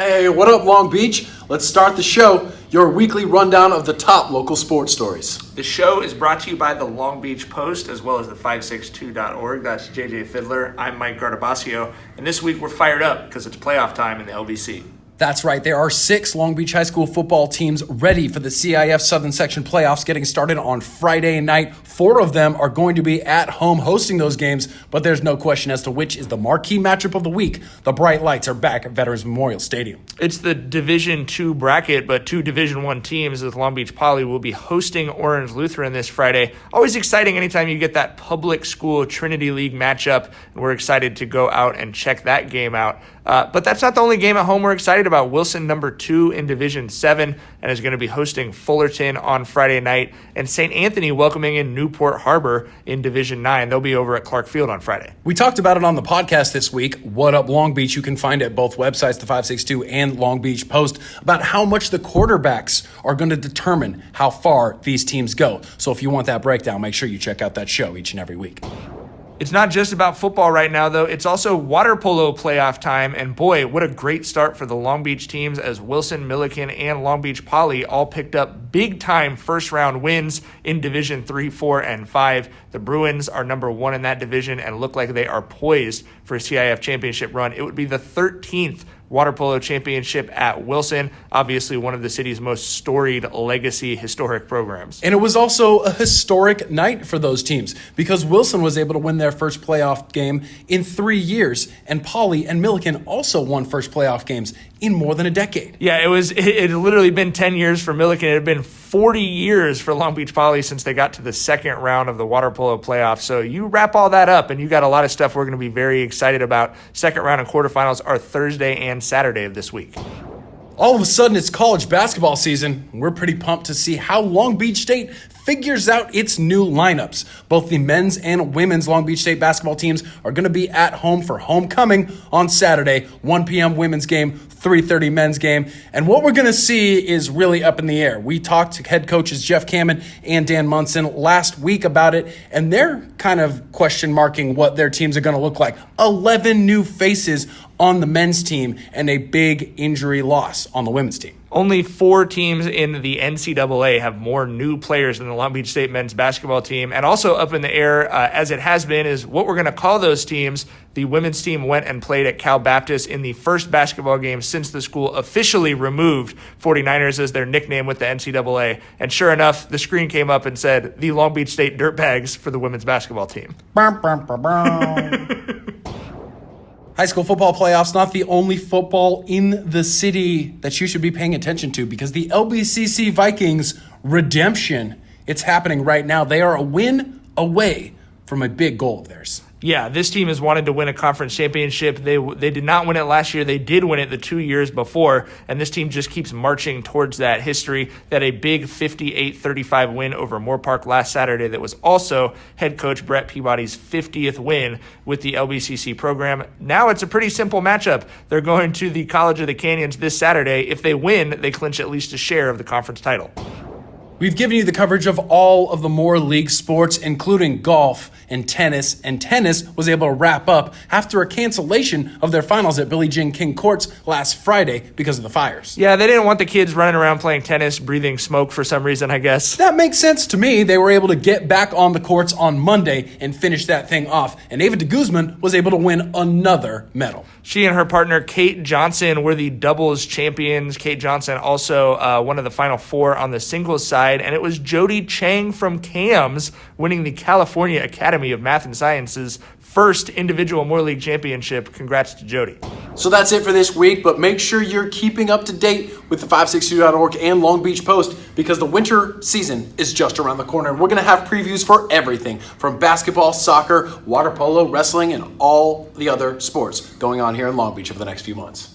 Hey, what up, Long Beach? Let's start the show, your weekly rundown of the top local sports stories. The show is brought to you by the Long Beach Post as well as the 562.org. That's JJ Fiddler. I'm Mike Guardabascio, and this week we're fired up because it's playoff time in the LBC. That's right. There are 6 Long Beach High School football teams ready for the CIF Southern Section playoffs getting started on Friday night. 4 of them are going to be at home hosting those games, but there's no question as to which is the marquee matchup of the week. The Bright Lights are back at Veterans Memorial Stadium. It's the Division II bracket, but 2 Division I teams with Long Beach Poly will be hosting Orange Lutheran this Friday. Always exciting anytime you get that public school Trinity League matchup, and we're excited to go out and check that game out. But that's not the only game at home we're excited about. Wilson, number 2 in Division 7, and is going to be hosting Fullerton on Friday night. And St. Anthony welcoming in Newport Harbor in Division 9. They'll be over at Clark Field on Friday. We talked about it on the podcast this week. What Up Long Beach? You can find it at both websites, the 562 and Long Beach Post, about how much the quarterbacks are going to determine how far these teams go. So if you want that breakdown, make sure you check out that show each and every week. It's not just about football right now, though. It's also water polo playoff time. And boy, what a great start for the Long Beach teams as Wilson, Milliken, and Long Beach Poly all picked up big-time first-round wins in Division 3, 4, and 5. The Bruins are number 1 in that division and look like they are poised for a CIF championship run. It would be the 13th water polo championship at Wilson, obviously one of the city's most storied legacy historic programs. And it was also a historic night for those teams because Wilson was able to win their first playoff game in 3 years, and Poly and Milliken also won first playoff games in more than a decade. Yeah, it had literally been 10 years for Milliken. It had been 40 years for Long Beach Poly since they got to the second round of the water polo playoff. So you wrap all that up and you got a lot of stuff we're going to be very excited about. Second round and quarterfinals are Thursday and Saturday of this week. All of a sudden, it's college basketball season. We're pretty pumped to see how Long Beach State figures out its new lineups. Both the men's and women's Long Beach State basketball teams are going to be at home for homecoming on Saturday, 1 p.m. women's game, 3:30 men's game. And what we're going to see is really up in the air. We talked to head coaches Jeff Kamen and Dan Munson last week about it, and they're kind of question marking what their teams are going to look like. 11 new faces on the men's team and a big injury loss on the women's team. Only 4 teams in the NCAA have more new players than the Long Beach State men's basketball team. And also up in the air, as it has been, is what we're going to call those teams. The women's team went and played at Cal Baptist in the first basketball game since the school officially removed 49ers as their nickname with the NCAA. And sure enough, the screen came up and said, the Long Beach State Dirtbags for the women's basketball team. High school football playoffs, not the only football in the city that you should be paying attention to because the LBCC Vikings redemption, it's happening right now. They are a win away from a big goal of theirs. Yeah, this team has wanted to win a conference championship. They did not win it last year. They did win it the 2 years before, and this team just keeps marching towards that history. They had a big 58-35 win over Moore Park last Saturday that was also head coach Brett Peabody's 50th win with the LBCC program. Now it's a pretty simple matchup. They're going to the College of the Canyons this Saturday. If they win, they clinch at least a share of the conference title. We've given you the coverage of all of the Moore League sports, including golf and tennis was able to wrap up after a cancellation of their finals at Billie Jean King Courts last Friday because of the fires. Yeah, they didn't want the kids running around playing tennis, breathing smoke for some reason, I guess. That makes sense to me. They were able to get back on the courts on Monday and finish that thing off, and Ava de Guzman was able to win another medal. She and her partner, Kate Johnson, were the doubles champions. Kate Johnson also one of the final 4 on the singles side, and it was Jody Chang from CAMS winning the California Academy of Math and Sciences first individual Moore League championship. Congrats to Jody. So that's it for this week, but make sure you're keeping up to date with the 562.org and Long Beach Post because the winter season is just around the corner. We're going to have previews for everything from basketball, soccer, water polo, wrestling, and all the other sports going on here in Long Beach over the next few months.